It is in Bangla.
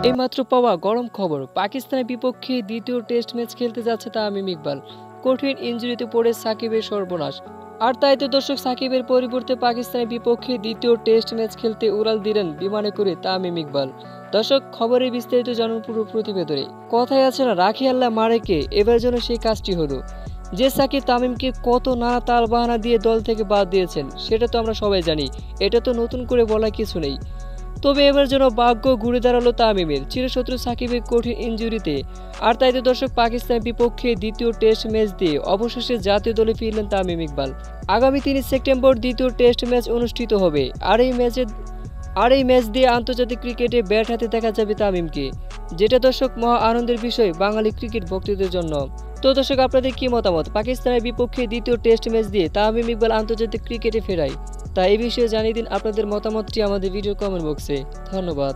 এইমাত্র পাওয়া গরম খবর, পাকিস্তানের বিপক্ষে দ্বিতীয় টেস্ট ম্যাচ খেলতে যাচ্ছে তামিম ইকবাল। কঠিন ইনজুরিতে পড়ে সাকিবের সর্বনাশ। আর তাই তো দর্শক, সাকিবের পরিবর্তে পাকিস্তানের বিপক্ষে দ্বিতীয় টেস্ট ম্যাচ খেলতে উড়াল দিলেন বিমানে করে তামিম ইকবাল। দর্শক, খবরের বিস্তারিত জানুন পুরো প্রতিবেদনে। কথায় আছে না, রাখি আল্লাহ মারে কে, এবার যেন সেই কাজটি হলো। যে সাকিব তামিমকে কত নানা তাল বাহানা দিয়ে দল থেকে বাদ দিয়েছেন সেটা তো আমরা সবাই জানি, এটা তো নতুন করে বলার কিছু নেই। তবে এবার যেন ভাগ্য ঘুরে দাঁড়ালো তামিমের, চিরশত্রু সাকিবের কঠিন ইনজুরিতে। আর তাই তো দর্শক, পাকিস্তানের বিপক্ষে দ্বিতীয় টেস্ট ম্যাচ দিয়ে অবশেষে জাতীয় দলে ফিরলেন তামিম ইকবাল। আগামী ৩ সেপ্টেম্বর দ্বিতীয় টেস্ট ম্যাচ অনুষ্ঠিত হবে। আর এই ম্যাচ দিয়ে আন্তর্জাতিক ক্রিকেটে ব্যাট হাতে দেখা যাবে তামিমকে, যেটা দর্শক মহা আনন্দের বিষয় বাঙালি ক্রিকেট ভক্তদের জন্য। তো দর্শক, আপনাদের কি মতামত পাকিস্তানের বিপক্ষে দ্বিতীয় টেস্ট ম্যাচ দিয়ে তামিম ইকবাল আন্তর্জাতিক ক্রিকেটে ফেরায়? তা এই বিষয়ে জানিয়ে দিন আপনাদের মতামতটি আমাদের ভিডিও কমেন্ট বক্সে। ধন্যবাদ।